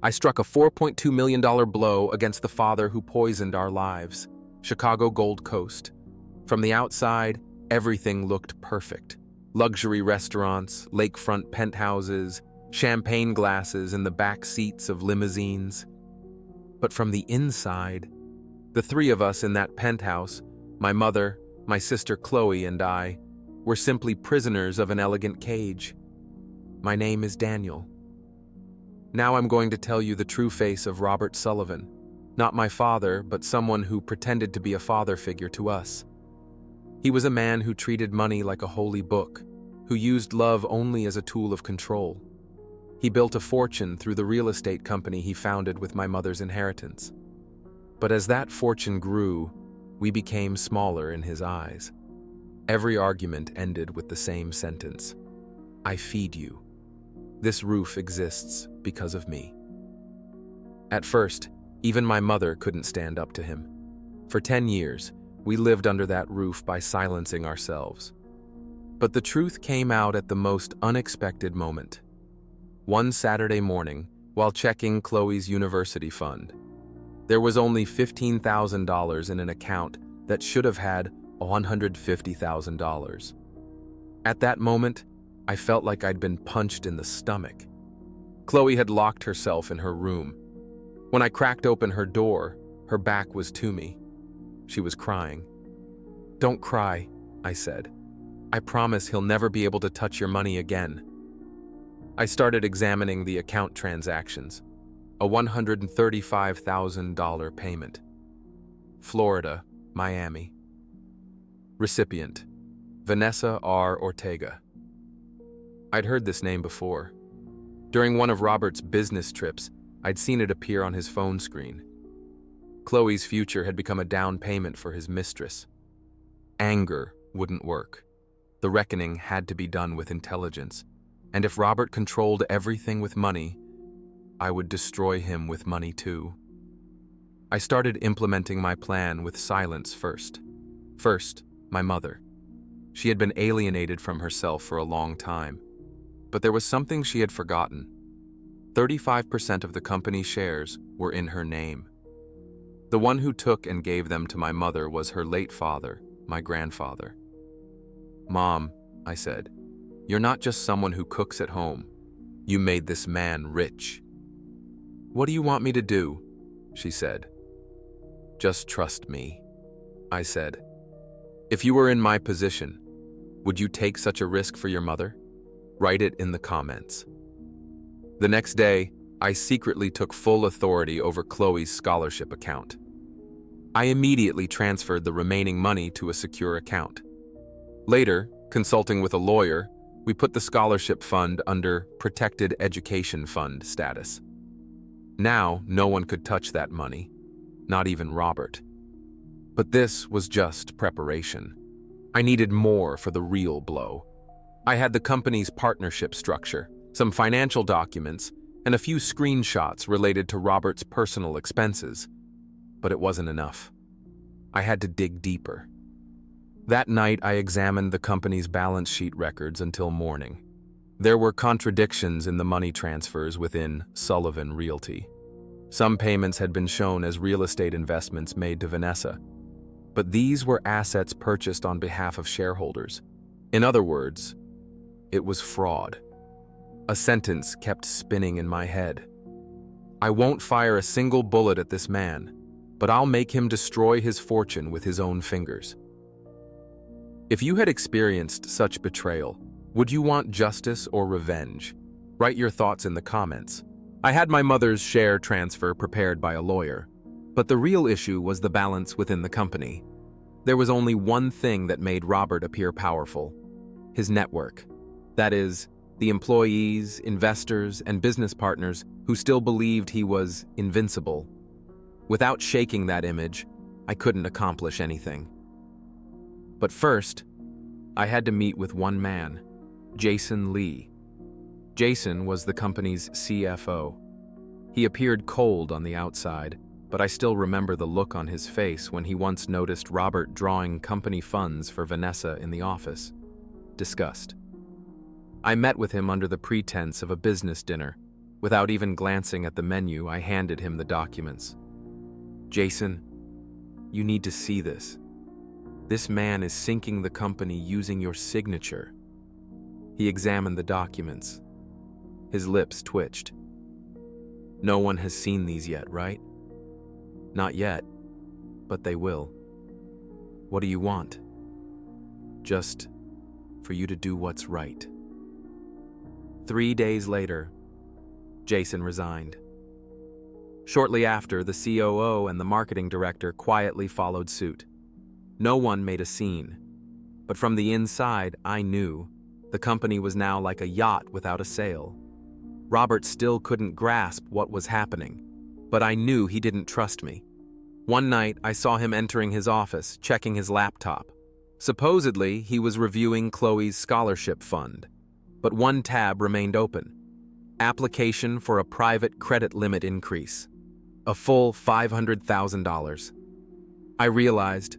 I struck a $4.2 million blow against the father who poisoned our lives. Chicago Gold Coast. From the outside, everything looked perfect. Luxury restaurants, lakefront penthouses, champagne glasses in the back seats of limousines. But from the inside, the three of us in that penthouse, my mother, my sister Chloe, and I, were simply prisoners of an elegant cage. My name is Daniel. Now I'm going to tell you the true face of Robert Sullivan. Not my father, but someone who pretended to be a father figure to us. He was a man who treated money like a holy book, who used love only as a tool of control. He built a fortune through the real estate company he founded with my mother's inheritance. But as that fortune grew, we became smaller in his eyes. Every argument ended with the same sentence: I feed you. This roof exists because of me. At first, even my mother couldn't stand up to him. For 10 years, we lived under that roof by silencing ourselves. But the truth came out at the most unexpected moment. One Saturday morning, while checking Chloe's university fund, there was only $15,000 in an account that should have had $150,000. At that moment, I felt like I'd been punched in the stomach. Chloe had locked herself in her room. When I cracked open her door, her back was to me. She was crying. "Don't cry," I said. "I promise he'll never be able to touch your money again." I started examining the account transactions. A $135,000 payment. Florida, Miami. Recipient: Vanessa R. Ortega. I'd heard this name before. During one of Robert's business trips, I'd seen it appear on his phone screen. Chloe's future had become a down payment for his mistress. Anger wouldn't work. The reckoning had to be done with intelligence, and if Robert controlled everything with money, I would destroy him with money too. I started implementing my plan with silence first. First, my mother. She had been alienated from herself for a long time, but there was something she had forgotten. 35% of the company's shares were in her name. The one who took and gave them to my mother was her late father, my grandfather. "Mom," I said, "you're not just someone who cooks at home. You made this man rich." "What do you want me to do?" she said. "Just trust me," I said. "If you were in my position, would you take such a risk for your mother? Write it in the comments." The next day, I secretly took full authority over Chloe's scholarship account. I immediately transferred the remaining money to a secure account. Later, consulting with a lawyer, we put the scholarship fund under Protected Education Fund status. Now, no one could touch that money, not even Robert. But this was just preparation. I needed more for the real blow. I had the company's partnership structure, some financial documents, and a few screenshots related to Robert's personal expenses. But it wasn't enough. I had to dig deeper. That night, I examined the company's balance sheet records until morning. There were contradictions in the money transfers within Sullivan Realty. Some payments had been shown as real estate investments made to Vanessa, but these were assets purchased on behalf of shareholders. In other words, it was fraud. A sentence kept spinning in my head. "I won't fire a single bullet at this man, but I'll make him destroy his fortune with his own fingers." If you had experienced such betrayal, would you want justice or revenge? Write your thoughts in the comments. I had my mother's share transfer prepared by a lawyer, but the real issue was the balance within the company. There was only one thing that made Robert appear powerful: his network. That is, the employees, investors, and business partners who still believed he was invincible. Without shaking that image, I couldn't accomplish anything. But first, I had to meet with one man, Jason Lee. Jason was the company's CFO. He appeared cold on the outside, but I still remember the look on his face when he once noticed Robert drawing company funds for Vanessa in the office. Disgust. I met with him under the pretense of a business dinner, Without even glancing at the menu, I handed him the documents. "Jason, you need to see this. This man is sinking the company using your signature." He examined the documents. His lips twitched. "No one has seen these yet, right?" "Not yet, but they will." "What do you want?" "Just for you to do what's right." 3 days later, Jason resigned. Shortly after, the COO and the marketing director quietly followed suit. No one made a scene, but from the inside, I knew the company was now like a yacht without a sail. Robert still couldn't grasp what was happening, but I knew he didn't trust me. One night, I saw him entering his office, checking his laptop. Supposedly, he was reviewing Chloe's scholarship fund, but one tab remained open. Application for a private credit limit increase. A full $500,000. I realized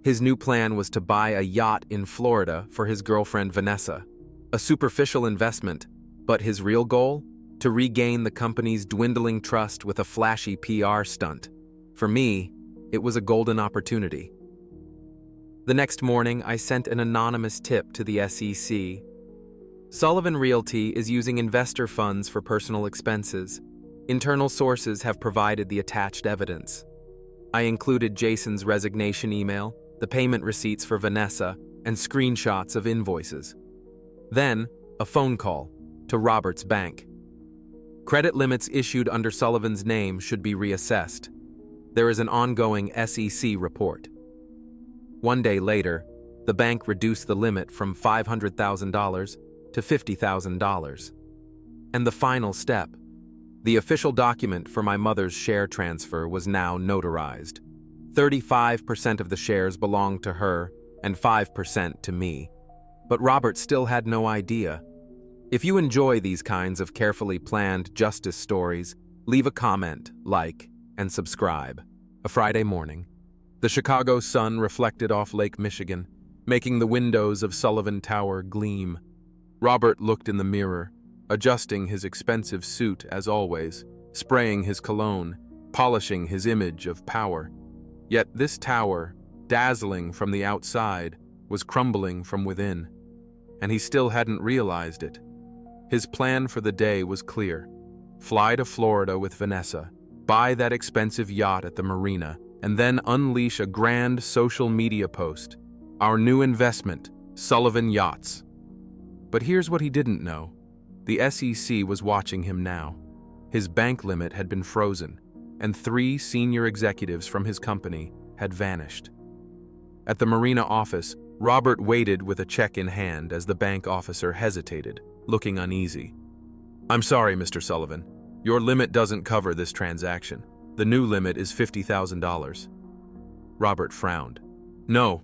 his new plan was to buy a yacht in Florida for his girlfriend Vanessa. A superficial investment, but his real goal? To regain the company's dwindling trust with a flashy PR stunt. For me, it was a golden opportunity. The next morning, I sent an anonymous tip to the SEC. Sullivan Realty is using investor funds for personal expenses. Internal sources have provided the attached evidence. I included Jason's resignation email, the payment receipts for Vanessa, and screenshots of invoices. Then, a phone call to Robert's bank. Credit limits issued under Sullivan's name should be reassessed. There is an ongoing SEC report. 1 day later, the bank reduced the limit from $500,000 to $50,000. And the final step, the official document for my mother's share transfer was now notarized. 35% of the shares belonged to her and 5% to me. But Robert still had no idea. If you enjoy these kinds of carefully planned justice stories, leave a comment, like, and subscribe. A Friday morning, the Chicago sun reflected off Lake Michigan, making the windows of Sullivan Tower gleam. Robert looked in the mirror, adjusting his expensive suit as always, spraying his cologne, polishing his image of power. Yet this tower, dazzling from the outside, was crumbling from within, and he still hadn't realized it. His plan for the day was clear. Fly to Florida with Vanessa, buy that expensive yacht at the marina, and then unleash a grand social media post. Our new investment, Sullivan Yachts. But here's what he didn't know. The SEC was watching him now. His bank limit had been frozen, and 3 senior executives from his company had vanished. At the marina office, Robert waited with a check in hand as the bank officer hesitated, looking uneasy. "I'm sorry, Mr. Sullivan. Your limit doesn't cover this transaction. The new limit is $50,000. Robert frowned. "No,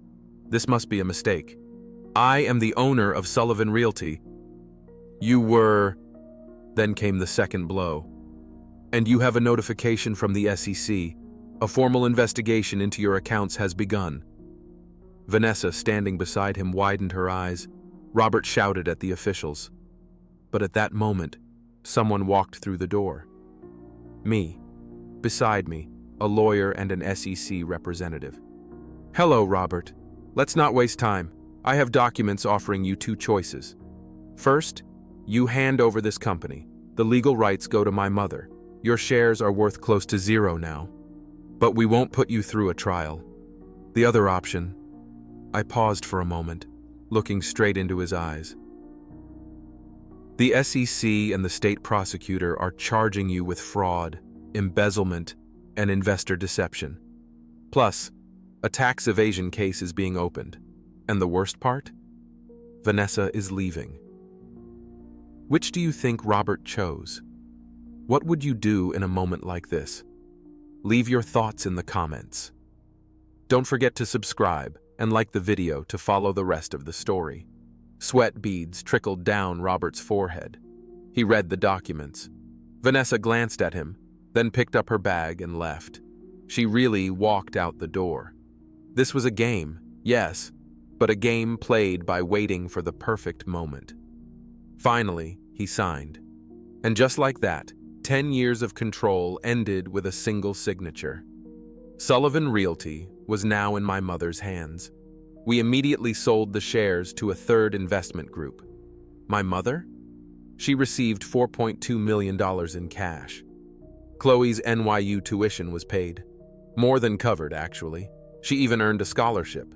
this must be a mistake. I am the owner of Sullivan Realty." "You were..." Then came the second blow. "And you have a notification from the SEC. A formal investigation into your accounts has begun." Vanessa, standing beside him, widened her eyes. Robert shouted at the officials. But at that moment, someone walked through the door. Me. Beside me, a lawyer and an SEC representative. "Hello, Robert. Let's not waste time. I have documents offering you 2 choices. First, you hand over this company. The legal rights go to my mother. Your shares are worth close to 0 now. But we won't put you through a trial. The other option..." I paused for a moment, looking straight into his eyes. "The SEC and the state prosecutor are charging you with fraud, embezzlement, and investor deception. Plus, a tax evasion case is being opened. And the worst part? Vanessa is leaving." Which do you think Robert chose? What would you do in a moment like this? Leave your thoughts in the comments. Don't forget to subscribe and like the video to follow the rest of the story. Sweat beads trickled down Robert's forehead. He read the documents. Vanessa glanced at him, then picked up her bag and left. She really walked out the door. This was a game, yes, but a game played by waiting for the perfect moment. Finally, he signed. And just like that, 10 years of control ended with a single signature. Sullivan Realty was now in my mother's hands. We immediately sold the shares to a third investment group. My mother? She received $4.2 million in cash. Chloe's NYU tuition was paid. More than covered, actually. She even earned a scholarship.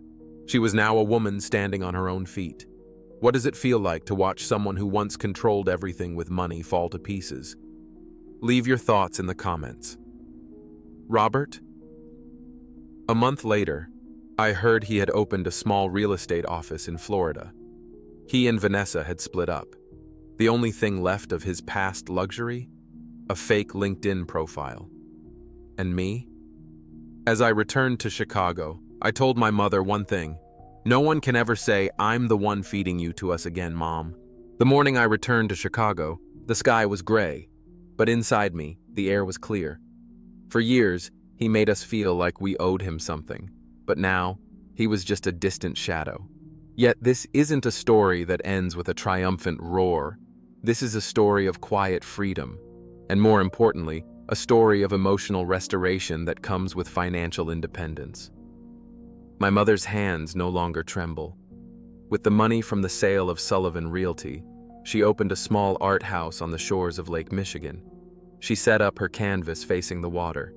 She was now a woman standing on her own feet. What does it feel like to watch someone who once controlled everything with money fall to pieces? Leave your thoughts in the comments. Robert? A month later, I heard he had opened a small real estate office in Florida. He and Vanessa had split up. The only thing left of his past luxury? A fake LinkedIn profile. And me? As I returned to Chicago, I told my mother one thing. No one can ever say, "I'm the one feeding you to us again, Mom." The morning I returned to Chicago, the sky was gray, but inside me, the air was clear. For years, he made us feel like we owed him something, but now, he was just a distant shadow. Yet this isn't a story that ends with a triumphant roar. This is a story of quiet freedom, and more importantly, a story of emotional restoration that comes with financial independence. My mother's hands no longer tremble. With the money from the sale of Sullivan Realty, she opened a small art house on the shores of Lake Michigan. She set up her canvas facing the water.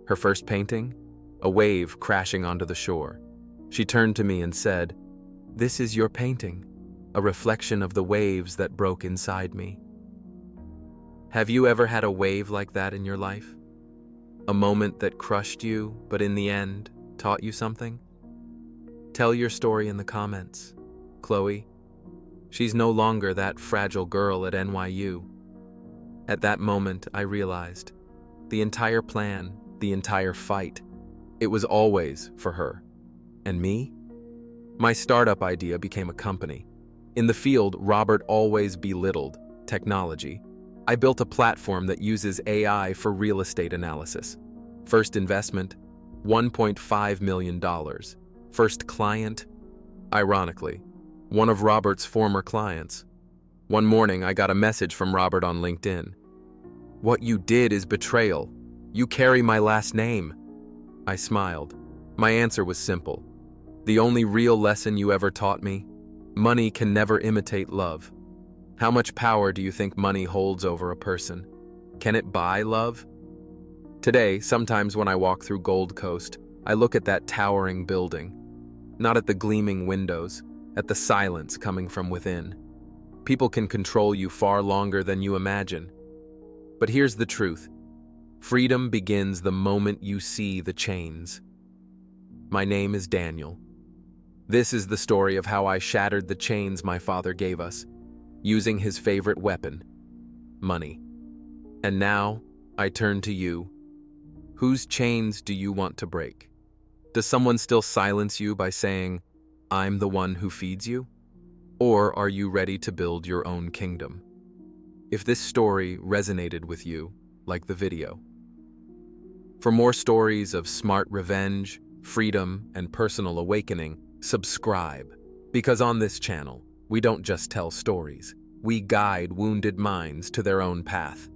Her first painting? A wave crashing onto the shore. She turned to me and said, "This is your painting, a reflection of the waves that broke inside me." Have you ever had a wave like that in your life? A moment that crushed you, but in the end, taught you something? Tell your story in the comments. Chloe, she's no longer that fragile girl at NYU. At that moment, I realized the entire plan, the entire fight, it was always for her. And me? My startup idea became a company. In the field, Robert always belittled technology. I built a platform that uses AI for real estate analysis. First investment, $1.5 million. First client, ironically, one of Robert's former clients. One morning, I got a message from Robert on LinkedIn. "What you did is betrayal. You carry my last name." I smiled. My answer was simple. The only real lesson you ever taught me? Money can never imitate love. How much power do you think money holds over a person? Can it buy love? Today, sometimes when I walk through Gold Coast, I look at that towering building. Not at the gleaming windows, at the silence coming from within. People can control you far longer than you imagine. But here's the truth. Freedom begins the moment you see the chains. My name is Daniel. This is the story of how I shattered the chains my father gave us, using his favorite weapon, money. And now, I turn to you. Whose chains do you want to break? Does someone still silence you by saying, "I'm the one who feeds you"? Or are you ready to build your own kingdom? If this story resonated with you, like the video. For more stories of smart revenge, freedom, and personal awakening, subscribe. Because on this channel, we don't just tell stories, we guide wounded minds to their own path.